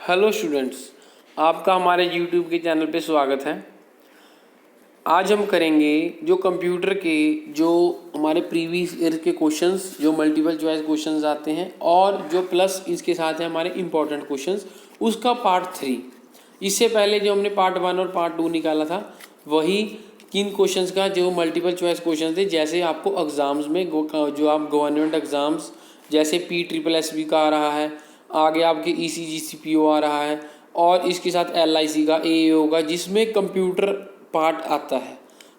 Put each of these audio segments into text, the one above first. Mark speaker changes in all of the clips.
Speaker 1: Hello students, आपका हमारे YouTube के चैनल पे स्वागत है। आज हम करेंगे जो कंप्यूटर के जो हमारे प्रीवियस ईयर के क्वेश्चंस जो मल्टीपल चॉइस क्वेश्चंस आते हैं और जो प्लस इसके साथ है हमारे इम्पोर्टेंट क्वेश्चंस, उसका पार्ट 3। इससे पहले जो हमने पार्ट 1 और पार्ट 2 निकाला था, वही किन क्वेश्चंस का जो मल्टीपल चॉइस क्वेश्चन थे, जैसे आपको एग्ज़ाम्स में जो आप गवर्नमेंट एग्ज़ाम्स जैसे PSSB का आ रहा है, आगे आपके ECGCPO आ रहा है और इसके साथ LIC का AAO का, जिसमें कंप्यूटर पार्ट आता है,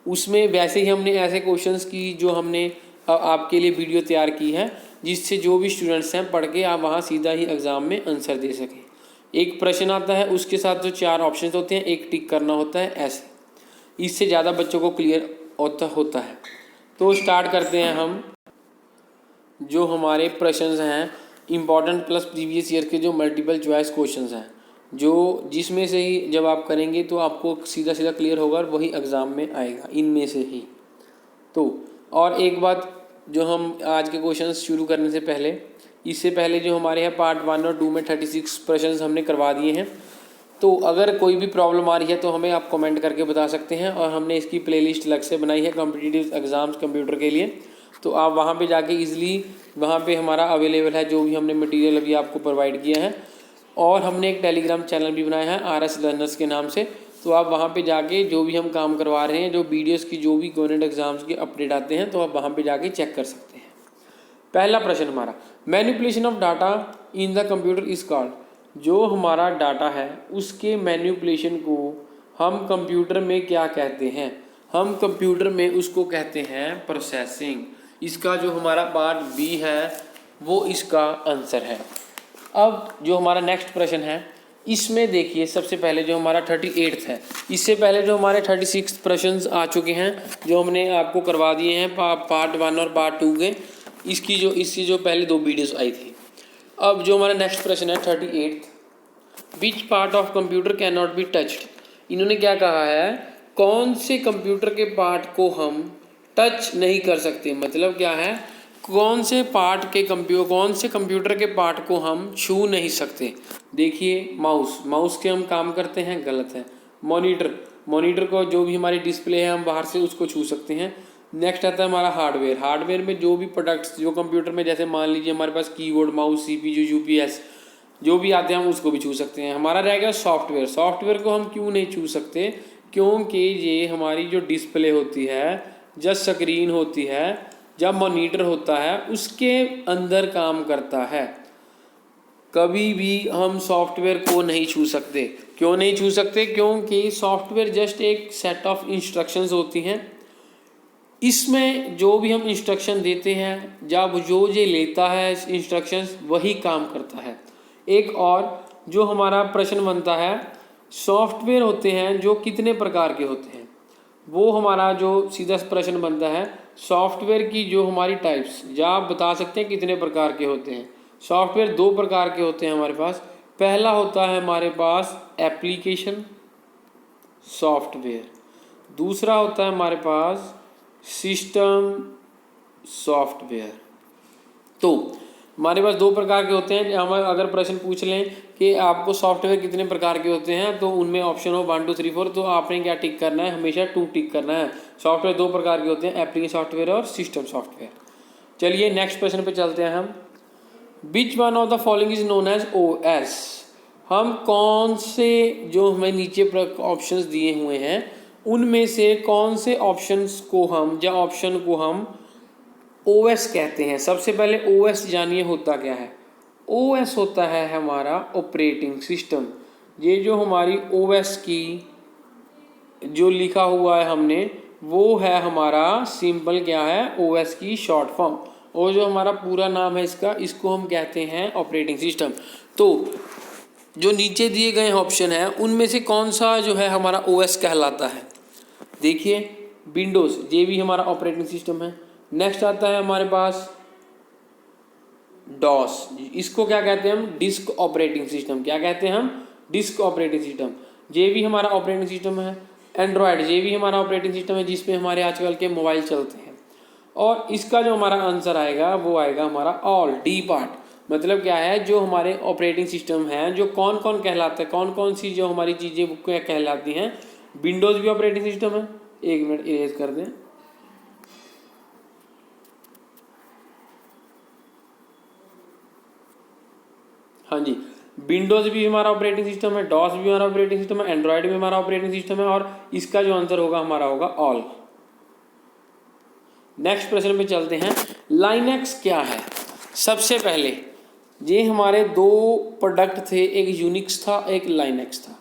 Speaker 1: उसमें वैसे ही हमने ऐसे क्वेश्चंस की जो हमने आपके लिए वीडियो तैयार की है, जिससे जो भी स्टूडेंट्स हैं पढ़ के आप वहाँ सीधा ही एग्ज़ाम में आंसर दे सकें। एक प्रश्न आता है, उसके साथ जो 4 ऑप्शन होते हैं, एक टिक करना होता है, ऐसे इससे ज़्यादा बच्चों को क्लियर होता है। तो स्टार्ट करते हैं हम। जो हमारे प्रश्न हैं इम्पॉर्टेंट प्लस प्रीवियस ईयर के जो मल्टीपल चॉइस क्वेश्चंस हैं, जो जिसमें से ही जब आप करेंगे तो आपको सीधा सीधा क्लियर होगा और वही एग्ज़ाम में आएगा इनमें से ही। तो और एक बात, जो हम आज के क्वेश्चंस शुरू करने से पहले, इससे पहले जो हमारे यहाँ पार्ट 1 और 2 में 36 प्रश्न हमने करवा दिए हैं। तो अगर कोई भी प्रॉब्लम आ रही है तो हमें आप कमेंट करके बता सकते हैं, और हमने इसकी प्लेलिस्ट अलग से बनाई है कॉम्पिटिटिव एग्ज़ाम्स कंप्यूटर के लिए। तो आप वहाँ पे जाके इजीली वहाँ पे हमारा अवेलेबल है जो भी हमने मटेरियल अभी आपको प्रोवाइड किया है। और हमने एक टेलीग्राम चैनल भी बनाया है RS लर्नर्स के नाम से। तो आप वहाँ पे जाके जो भी हम काम करवा रहे हैं, जो वीडियोस की जो भी गवर्नमेंट एग्जाम्स के अपडेट आते हैं, तो आप वहाँ पे जाके चेक कर सकते हैं। पहला प्रश्न हमारा, manipulation of data in the computer is called. जो हमारा डाटा है उसके मैनिपुलेशन को हम कंप्यूटर में क्या कहते हैं? हम कंप्यूटर में उसको कहते हैं प्रोसेसिंग। इसका जो हमारा पार्ट B है वो इसका आंसर है। अब जो हमारा नेक्स्ट प्रश्न है, इसमें देखिए सबसे पहले जो हमारा 38 है, इससे पहले जो हमारे 36 प्रश्न आ चुके हैं जो हमने आपको करवा दिए हैं पार्ट 1 और पार्ट 2 के, इसकी जो पहले 2 वीडियोस आई थी। अब जो हमारा नेक्स्ट प्रश्न है 38, which part of computer can not be touched. इन्होंने क्या कहा है, कौन से कंप्यूटर के पार्ट को हम टच नहीं कर सकते। मतलब क्या है, कौन से कंप्यूटर के पार्ट को हम छू नहीं सकते। देखिए माउस के हम काम करते हैं, गलत है। मॉनिटर को जो भी हमारी डिस्प्ले है हम बाहर से उसको छू सकते हैं। नेक्स्ट आता है हमारा हार्डवेयर में जो भी प्रोडक्ट्स जो कंप्यूटर में, जैसे मान लीजिए हमारे पास कीबोर्ड, माउस, CPU, UPS जो भी आते हैं हम उसको भी छू सकते हैं। हमारा रह गया सॉफ्टवेयर को हम क्यों नहीं छू सकते, क्योंकि ये हमारी जो डिस्प्ले होती है, जब स्क्रीन होती है, जब मॉनिटर होता है, उसके अंदर काम करता है। कभी भी हम सॉफ्टवेयर को नहीं छू सकते। क्यों नहीं छू सकते? क्योंकि सॉफ्टवेयर जस्ट एक सेट ऑफ इंस्ट्रक्शंस होती हैं। इसमें जो भी हम इंस्ट्रक्शन देते हैं, जब जो ये लेता है इंस्ट्रक्शंस, वही काम करता है। एक और जो हमारा प्रश्न बनता है, सॉफ्टवेयर होते हैं जो कितने प्रकार के होते हैं, वो हमारा जो सीधा प्रश्न बनता है, सॉफ्टवेयर की जो हमारी टाइप्स, या आप बता सकते हैं कितने प्रकार के होते हैं। सॉफ्टवेयर 2 प्रकार के होते हैं हमारे पास। पहला होता है हमारे पास एप्लीकेशन सॉफ्टवेयर, दूसरा होता है हमारे पास सिस्टम सॉफ्टवेयर। तो हमारे पास 2 प्रकार के होते हैं। हम अगर प्रश्न पूछ लें कि आपको सॉफ्टवेयर कितने प्रकार के होते हैं, तो उनमें ऑप्शन हो 1 2 3 4, तो आपने क्या टिक करना है, हमेशा 2 टिक करना है। सॉफ्टवेयर 2 प्रकार के होते हैं, एप्लीकेशन सॉफ्टवेयर और सिस्टम सॉफ्टवेयर। चलिए नेक्स्ट प्रश्न पे चलते हैं हम। Which one of the following is known as OS। हम कौन से, जो हमें नीचे ऑप्शंस दिए हुए हैं, उनमें से कौन से ऑप्शन को हम OS कहते हैं। सबसे पहले OS जानिए होता क्या है। OS होता है हमारा ऑपरेटिंग सिस्टम। ये जो हमारी OS की जो लिखा हुआ है हमने, वो है हमारा सिंपल क्या है, OS की शॉर्ट फॉर्म। और जो हमारा पूरा नाम है इसको हम कहते हैं ऑपरेटिंग सिस्टम। तो जो नीचे दिए गए ऑप्शन हैं, उनमें से कौन सा जो है हमारा OS कहलाता है। देखिए विंडोज़, ये भी हमारा ऑपरेटिंग सिस्टम है। नेक्स्ट आता है हमारे पास DOS, इसको क्या कहते हैं हम, डिस्क ऑपरेटिंग सिस्टम। क्या कहते हैं हम, डिस्क ऑपरेटिंग सिस्टम। ये भी हमारा ऑपरेटिंग सिस्टम है। एंड्रॉयड, ये भी हमारा ऑपरेटिंग सिस्टम है, जिसपे हमारे आजकल के मोबाइल चलते हैं। और इसका जो हमारा आंसर आएगा वो आएगा हमारा ऑल, D पार्ट। मतलब क्या है, जो हमारे ऑपरेटिंग सिस्टम हैं जो कौन कौन कहलाता है, कौन कौन सी जो हमारी चीज़ें वो क्या कहलाती हैं। विंडोज़ भी ऑपरेटिंग सिस्टम है, एक मिनट इरेज कर दें। हाँ जी, विंडोज़ भी हमारा ऑपरेटिंग सिस्टम है, डॉस भी हमारा ऑपरेटिंग सिस्टम है, एंड्रॉयड भी हमारा ऑपरेटिंग सिस्टम है, और इसका जो आंसर होगा हमारा होगा ऑल। नेक्स्ट प्रश्न पे चलते हैं। लाइनक्स क्या है। सबसे पहले ये हमारे दो प्रोडक्ट थे, एक यूनिक्स था एक लाइनक्स था,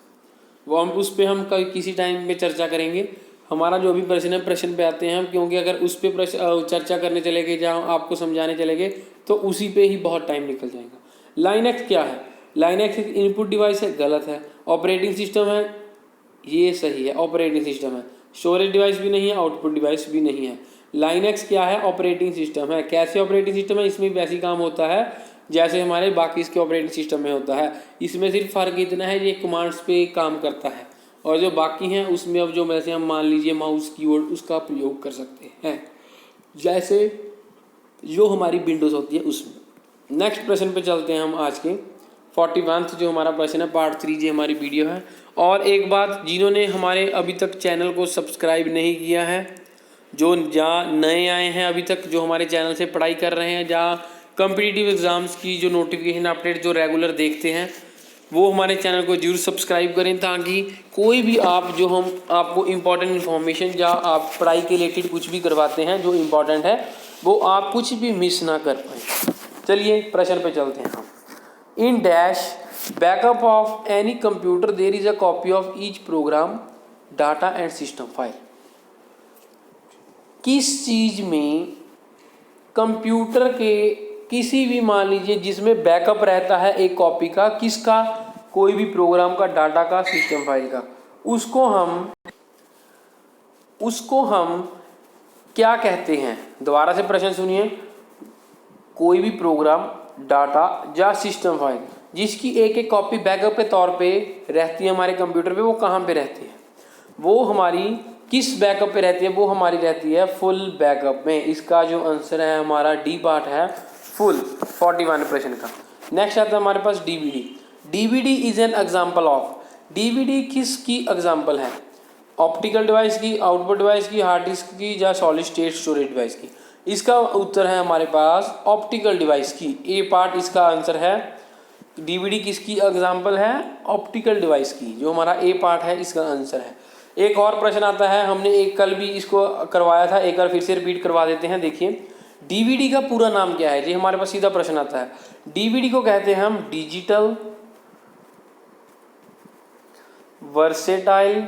Speaker 1: वो हम उस पर हम कभी किसी टाइम पे चर्चा करेंगे। हमारा जो भी प्रश्न है प्रश्न पे आते हैं हम, क्योंकि अगर उस पर चर्चा करने चले गए, जहाँ आपको समझाने चले गए, तो उसी पे ही बहुत टाइम निकल जाएगा। लाइनक्स क्या है। लाइनक्स एक इनपुट डिवाइस है, गलत है। ऑपरेटिंग सिस्टम है, ये सही है, ऑपरेटिंग सिस्टम है। स्टोरेज डिवाइस भी नहीं है, आउटपुट डिवाइस भी नहीं है। लाइनक्स क्या है, ऑपरेटिंग सिस्टम है। कैसे ऑपरेटिंग सिस्टम है, इसमें वैसे ही काम होता है जैसे हमारे बाकी इसके ऑपरेटिंग सिस्टम में होता है। इसमें सिर्फ फ़र्क इतना है, ये कमांड्स पे काम करता है, और जो बाकी हैं उसमें अब जो वैसे हम मान लीजिए माउस कीबोर्ड उसका प्रयोग कर सकते हैं, जैसे जो हमारी विंडोज़ होती है उसमें। नेक्स्ट प्रश्न पे चलते हैं हम आज के 41 जो हमारा प्रश्न है, पार्ट 3 जो हमारी वीडियो है। और एक बात, जिन्होंने हमारे अभी तक चैनल को सब्सक्राइब नहीं किया है, जो जहाँ नए आए हैं अभी तक, जो हमारे चैनल से पढ़ाई कर रहे हैं, जहाँ कॉम्पिटिटिव एग्ज़ाम्स की जो नोटिफिकेशन अपडेट जो रेगुलर देखते हैं, वो हमारे चैनल को जरूर सब्सक्राइब करें, ताकि कोई भी आप जो हम आपको इम्पॉर्टेंट इन्फॉर्मेशन जहाँ आप पढ़ाई के रिलेटेड कुछ भी करवाते हैं जो इम्पॉर्टेंट है, वो आप कुछ भी मिस ना कर पाएँ। चलिए प्रश्न पे चलते हैं हम। In dash backup of any computer there is a copy of each program data and system file. किस चीज़ में कंप्यूटर के किसी भी, मान लीजिए जिसमें बैकअप रहता है एक कॉपी का, किसका, कोई भी प्रोग्राम का, डाटा का, सिस्टम फाइल का, उसको हम क्या कहते हैं। दोबारा से प्रश्न सुनिए। कोई भी प्रोग्राम, डाटा या सिस्टम फाइल जिसकी एक एक कॉपी बैकअप के तौर पे रहती है हमारे कंप्यूटर पे, वो कहाँ पे रहती है, वो हमारी किस बैकअप पे रहती है, वो हमारी रहती है फुल बैकअप में। इसका जो आंसर है हमारा डी पार्ट है, फुल। 41 प्रश्न का। नेक्स्ट आता है हमारे पास DVD. DVD is an example of. DVD किसकी एग्जाम्पल है, ऑप्टिकल डिवाइस की, आउटपुट डिवाइस की, हार्ड डिस्क की, या सॉलिड स्टेट स्टोरेज डिवाइस की। इसका उत्तर है हमारे पास ऑप्टिकल डिवाइस की, ए पार्ट इसका आंसर है। डीवीडी किसकी एग्जाम्पल है, ऑप्टिकल डिवाइस की, जो हमारा ए पार्ट है इसका आंसर है। एक और प्रश्न आता है, हमने एक कल भी इसको करवाया था, एक बार फिर से रिपीट करवा देते हैं। देखिए डीवीडी का पूरा नाम क्या है, ये हमारे पास सीधा प्रश्न आता है। डीवीडी को कहते हैं हम डिजिटल वर्सेटाइल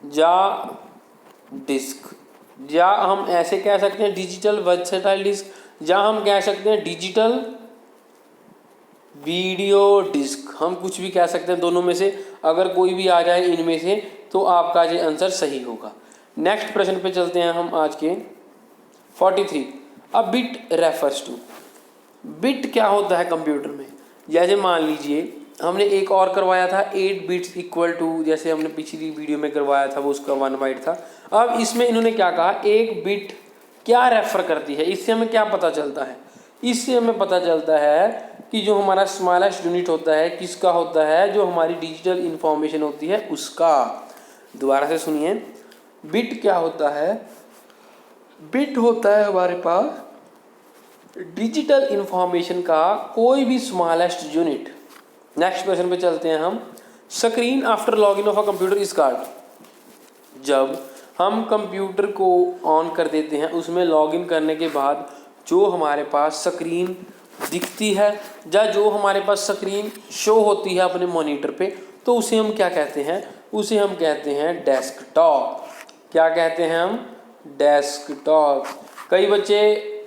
Speaker 1: या डिस्क, या हम ऐसे कह सकते हैं डिजिटल वर्सेटाइल डिस्क, या हम कह सकते हैं डिजिटल वीडियो डिस्क। हम कुछ भी कह सकते हैं दोनों में से, अगर कोई भी आ जाए इनमें से तो आपका ये आंसर सही होगा। नेक्स्ट प्रश्न पे चलते हैं हम आज के 43। अब बिट रेफर्स टू। बिट क्या होता है कंप्यूटर में, जैसे मान लीजिए हमने एक और करवाया था 8 बिट्स इक्वल टू, जैसे हमने पिछली वीडियो में करवाया था वो उसका 1 बाइट था। अब इसमें इन्होंने क्या कहा, एक बिट क्या रेफर करती है। इससे हमें क्या पता चलता है, इससे हमें पता चलता है कि जो हमारा स्मॉलेस्ट यूनिट होता है किसका होता है, जो हमारी डिजिटल इंफॉर्मेशन होती है उसका। दोबारा से सुनिए, बिट क्या होता है, बिट होता है हमारे पास डिजिटल इंफॉर्मेशन का कोई भी स्मॉलेस्ट यूनिट। नेक्स्ट क्वेश्चन पे चलते हैं हम। Screen after login of a computer is called. जब हम कंप्यूटर को ऑन कर देते हैं, उसमें लॉगिन करने के बाद जो हमारे पास स्क्रीन दिखती है या जो हमारे पास स्क्रीन शो होती है अपने मॉनिटर पे, तो उसे हम क्या कहते हैं, उसे हम कहते हैं डेस्कटॉप। क्या कहते हैं हम, डेस्कटॉप। कई बच्चे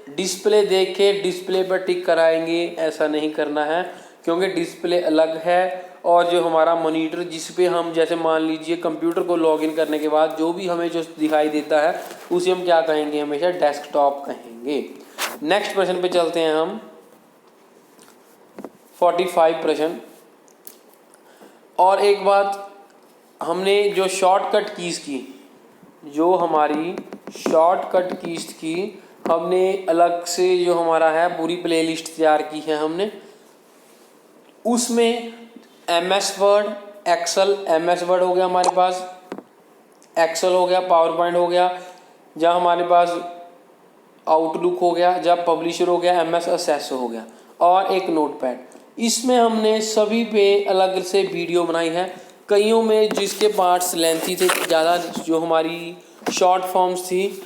Speaker 1: डिस्प्ले देख के डिस्प्ले पर टिक कराएंगे, ऐसा नहीं करना है, क्योंकि डिस्प्ले अलग है और जो हमारा मॉनिटर जिस पे हम, जैसे मान लीजिए कंप्यूटर को लॉगिन करने के बाद जो भी हमें जो दिखाई देता है उसे हम क्या कहेंगे, हमेशा डेस्कटॉप कहेंगे। नेक्स्ट प्रश्न पे चलते हैं हम 45 प्रश्न। और एक बात, हमने जो शॉर्टकट कीज़ की, जो हमारी शॉर्टकट कीज़ की, हमने अलग से जो हमारा है पूरी प्लेलिस्ट तैयार की है हमने। उसमें MS word, Excel, MS word हो गया हमारे पास, एक्सेल हो गया, पावर पॉइंट हो गया, जहाँ हमारे पास आउटलुक हो गया, जहाँ पब्लिशर हो गया, MS एक्सेस हो गया, और एक नोटपैड। इसमें हमने सभी पे अलग से वीडियो बनाई है। कईयों में जिसके पार्ट्स लेंथी थे ज़्यादा, जो हमारी शॉर्ट फॉर्म्स थी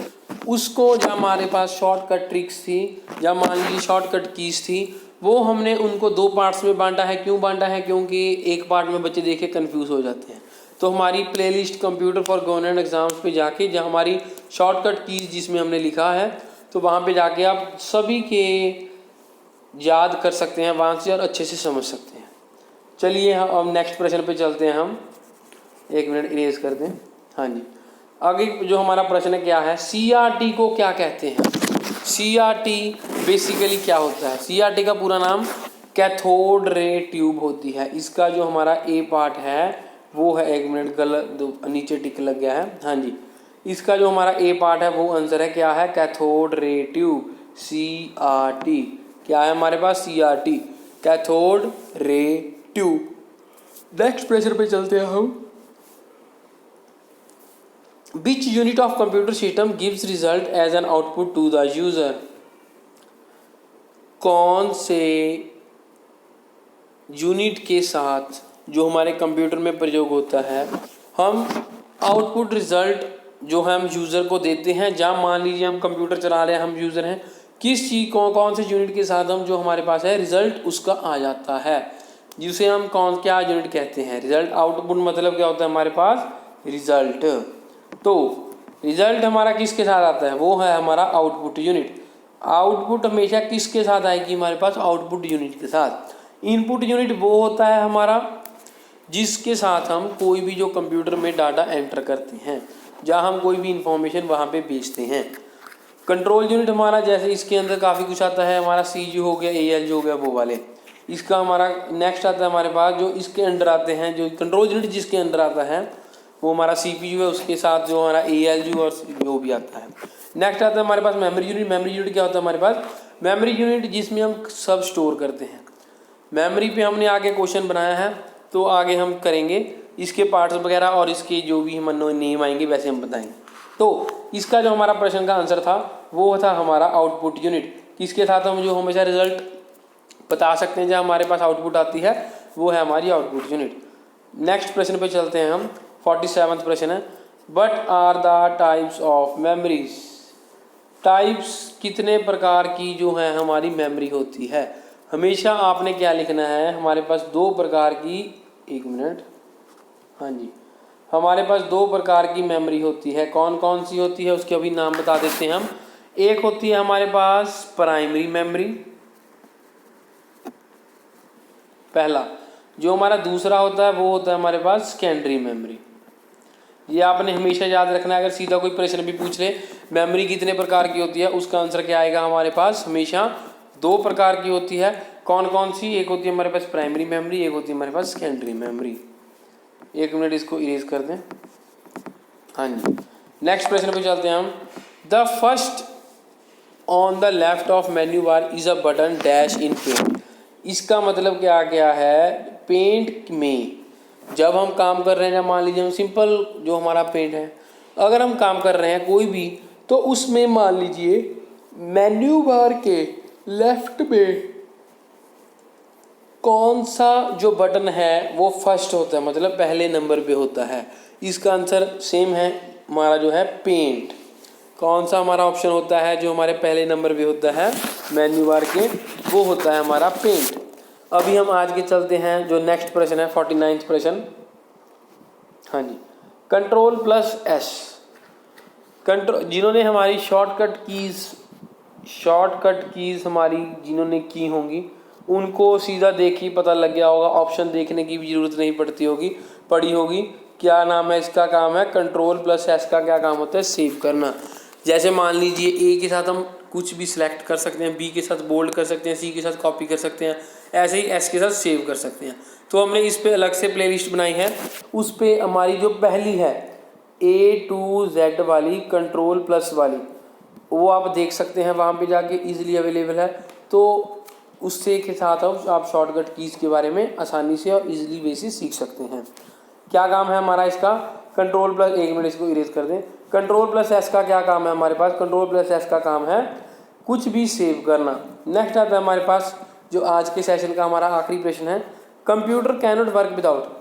Speaker 1: उसको, जहाँ हमारे पास शॉर्टकट ट्रिक्स थी, जहाँ मान लीजिए शॉर्टकट कीज थी, वो हमने उनको 2 पार्ट्स में बांटा है। क्यों बांटा है? क्योंकि एक पार्ट में बच्चे देखे कन्फ्यूज़ हो जाते हैं। तो हमारी playlist computer for government exams पे जाके, जहाँ हमारी शॉर्टकट कीज जिसमें हमने लिखा है, तो वहाँ पे जाके आप सभी के याद कर सकते हैं वहाँ से और अच्छे से समझ सकते हैं। चलिए हम नेक्स्ट प्रश्न पे चलते हैं। हम 1 मिनट इरेज कर दें। हाँ जी, आगे जो हमारा प्रश्न क्या है, CRT को क्या कहते हैं? CRT बेसिकली क्या होता है? CRT का पूरा नाम कैथोड रे ट्यूब होती है। इसका जो हमारा A पार्ट है वो है, 1 मिनट गलत नीचे टिक लग गया है। हाँ जी, इसका जो हमारा A पार्ट है वो आंसर है क्या है? Cathode ray tube, CRT। क्या है हमारे पास? CRT, cathode ray tube. Next प्रश्न पे चलते हैं हम। Which unit of computer system gives result as an output to the user? कौन से यूनिट के साथ जो हमारे कंप्यूटर में प्रयोग होता है हम आउटपुट रिजल्ट जो हम यूज़र को देते हैं? जहाँ मान लीजिए हम कंप्यूटर चला रहे हैं, हम यूज़र हैं, किस चीज़ कौन से यूनिट के साथ हम जो हमारे पास है रिजल्ट उसका आ जाता है, जिसे हम क्या यूनिट कहते हैं? रिजल्ट। आउटपुट मतलब क्या होता है हमारे पास? रिजल्ट। तो रिजल्ट हमारा किसके साथ आता है? वो है हमारा आउटपुट यूनिट। आउटपुट हमेशा किसके साथ आएगी हमारे पास? आउटपुट यूनिट के साथ। इनपुट यूनिट वो होता है हमारा जिसके साथ हम कोई भी जो कंप्यूटर में डाटा एंटर करते हैं, जहाँ हम कोई भी इंफॉर्मेशन वहाँ पे भेजते हैं। कंट्रोल यूनिट हमारा, जैसे इसके अंदर काफ़ी कुछ आता है हमारा, CU हो गया, ALU हो गया, वो वाले। इसका हमारा नेक्स्ट आता है हमारे पास जो इसके अंडर आते हैं, जो कंट्रोल यूनिट जिसके अंदर आता है वो हमारा CPU है, उसके साथ जो हमारा ALU और वो भी आता है। नेक्स्ट आता है हमारे पास मेमोरी यूनिट। मेमोरी यूनिट क्या होता है हमारे पास? मेमोरी यूनिट जिसमें हम सब स्टोर करते हैं। मेमोरी पे हमने आगे क्वेश्चन बनाया है, तो आगे हम करेंगे इसके पार्ट्स वगैरह और इसके जो भी हम नेम आएंगे वैसे हम बताएंगे। तो इसका जो हमारा प्रश्न का आंसर था वो था हमारा आउटपुट यूनिट। किसके साथ हम जो हमेशा रिजल्ट बता सकते हैं, जहाँ हमारे पास आउटपुट आती है, वो है हमारी आउटपुट यूनिट। नेक्स्ट प्रश्न पे चलते हैं हम। 47वां प्रश्न है, what are the types of memories? Types कितने प्रकार की जो है हमारी मेमोरी होती है? हमेशा आपने क्या लिखना है, हमारे पास 2 प्रकार की, 1 मिनट, हाँ जी, हमारे पास 2 प्रकार की मेमोरी होती है। कौन कौन सी होती है उसके अभी नाम बता देते हैं हम। एक होती है हमारे पास प्राइमरी मेमोरी, पहला। जो हमारा दूसरा होता है वो होता है हमारे पास सेकेंडरी मेमोरी। ये आपने हमेशा याद रखना है। अगर सीधा कोई प्रश्न भी पूछ ले मेमोरी कितने प्रकार की होती है, उसका आंसर क्या आएगा हमारे पास? हमेशा 2 प्रकार की होती है। कौन कौन सी? एक होती है हमारे पास प्राइमरी मेमोरी, एक होती है हमारे पास सेकेंडरी मेमोरी। 1 मिनट इसको इरेज कर दें। हाँ जी, नेक्स्ट प्रश्न पे चलते हैं हम। The first on the left of menu bar is a button dash in Paint. इसका मतलब क्या है? पेंट में जब हम काम कर रहे हैं, मान लीजिए हम सिंपल जो हमारा पेंट है, अगर हम काम कर रहे हैं कोई भी, तो उसमें मान लीजिए मेन्यू बार के लेफ्ट में कौन सा जो बटन है वो फर्स्ट होता है, मतलब पहले नंबर पे होता है। इसका आंसर सेम है हमारा जो है पेंट। कौन सा हमारा ऑप्शन होता है जो हमारे पहले नंबर पे होता है मेन्यू बार के? वो होता है हमारा पेंट। अभी हम आज के चलते हैं जो नेक्स्ट प्रश्न है, 49वां प्रश्न। हाँ जी, कंट्रोल प्लस S। जिन्होंने हमारी शॉर्टकट कीज़ हमारी जिन्होंने की होंगी उनको सीधा देख ही पता लग गया होगा, ऑप्शन देखने की भी ज़रूरत नहीं पड़ी होगी। क्या नाम है इसका? काम है कंट्रोल प्लस S का क्या काम होता है? सेव करना। जैसे मान लीजिए A के साथ हम कुछ भी सिलेक्ट कर सकते हैं, B के साथ बोल्ड कर सकते हैं, C के साथ कॉपी कर सकते हैं, ऐसे ही S के साथ सेव कर सकते हैं। तो हमने इस पे अलग से प्लेलिस्ट बनाई है। उस पे हमारी जो पहली है A to Z वाली, कंट्रोल प्लस वाली, वो आप देख सकते हैं वहाँ पे जाके, इजीली अवेलेबल है। तो उससे के साथ आप शॉर्टकट कीज़ के बारे में आसानी से और इजीली वे से सीख सकते हैं। क्या काम है हमारा इसका? कंट्रोल प्लस, 1 मिनट इसको इरेज कर दें। कंट्रोल प्लस एस का क्या काम है हमारे पास? कंट्रोल प्लस एस का काम है कुछ भी सेव करना। नेक्स्ट आता है हमारे पास जो आज के सेशन का हमारा आखिरी प्रश्न है, computer can not work without.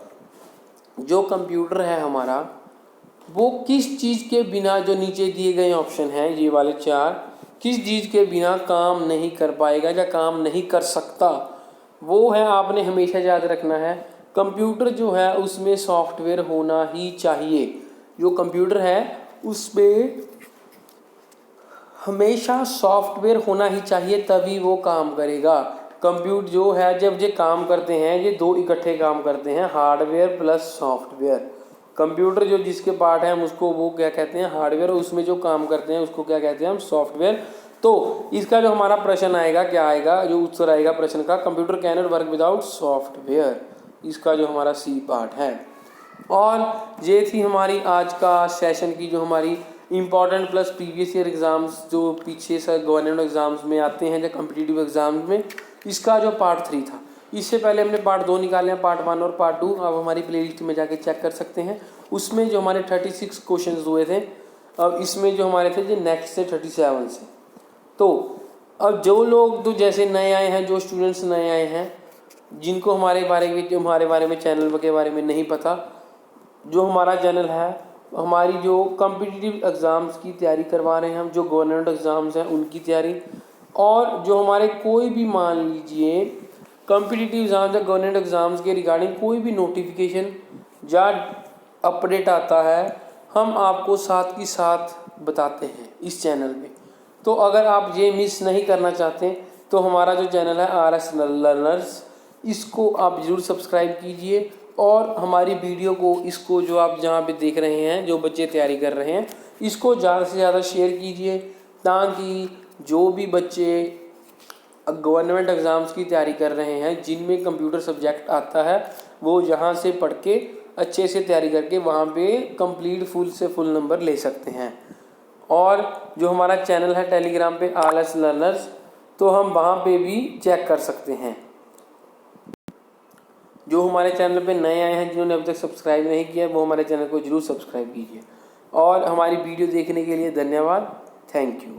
Speaker 1: जो कंप्यूटर है हमारा वो किस चीज़ के बिना, जो नीचे दिए गए ऑप्शन हैं ये वाले 4, किस चीज़ के बिना काम नहीं कर पाएगा या काम नहीं कर सकता? वो है, आपने हमेशा याद रखना है, कंप्यूटर जो है उसमें सॉफ्टवेयर होना ही चाहिए। जो कंप्यूटर है उसमें हमेशा सॉफ्टवेयर होना ही चाहिए, तभी वो काम करेगा। कंप्यूटर जो है जब ये काम करते हैं, ये 2 इकट्ठे काम करते हैं, हार्डवेयर प्लस सॉफ्टवेयर। कंप्यूटर जो जिसके पार्ट है हम उसको वो क्या कहते हैं? हार्डवेयर। उसमें जो काम करते हैं उसको क्या कहते हैं? हम सॉफ्टवेयर। तो इसका जो हमारा प्रश्न आएगा, क्या आएगा, जो उत्तर आएगा प्रश्न का, computer can not work without software. इसका जो हमारा सी पार्ट है। और ये थी हमारी आज का सेशन की जो हमारी important plus previous year exams जो पीछे से गवर्नमेंट एग्ज़ाम्स में आते हैं या कम्पिटिटिव एग्ज़ाम्स में, इसका जो पार्ट 3 था। इससे पहले हमने पार्ट 2 निकाले हैं, पार्ट 1 और पार्ट 2। आप हमारी प्लेलिस्ट में जाके चेक कर सकते हैं। उसमें जो हमारे 36 क्वेश्चंस हुए थे, अब इसमें जो हमारे थे जो नेक्स्ट से 37 से। तो अब जो लोग तो जैसे नए आए हैं, जो स्टूडेंट्स नए आए हैं, जिनको हमारे बारे में चैनल के बारे में नहीं पता, जो हमारा चैनल है हमारी जो कॉम्पिटिटिव एग्ज़ाम्स की तैयारी करवा रहे हैं हम, जो गवर्नमेंट एग्ज़ाम्स हैं उनकी तैयारी, और जो हमारे कोई भी मान लीजिए कॉम्पिटिटिव एग्ज़ाम्स या गवर्नमेंट एग्ज़ाम्स के रिगार्डिंग कोई भी नोटिफिकेशन या अपडेट आता है, हम आपको साथ की साथ बताते हैं इस चैनल में। तो अगर आप ये मिस नहीं करना चाहते तो हमारा जो चैनल है RS लर्नर्स, इसको आप ज़रूर सब्सक्राइब कीजिए। और हमारी वीडियो को, इसको जो आप जहाँ पे देख रहे हैं, जो बच्चे तैयारी कर रहे हैं, इसको ज़्यादा से ज़्यादा शेयर कीजिए, ताकि जो भी बच्चे गवर्नमेंट एग्ज़ाम्स की तैयारी कर रहे हैं जिनमें कंप्यूटर सब्जेक्ट आता है, वो यहाँ से पढ़ के अच्छे से तैयारी करके वहाँ पे कंप्लीट फुल से फुल नंबर ले सकते हैं। और जो हमारा चैनल है टेलीग्राम पे RS लर्नर्स, तो हम वहाँ पे भी चेक कर सकते हैं। जो हमारे चैनल पे नए आए हैं, जिन्होंने अभी तक सब्सक्राइब नहीं किया, वो हमारे चैनल को जरूर सब्सक्राइब कीजिए। और हमारी वीडियो देखने के लिए धन्यवाद। Thank you.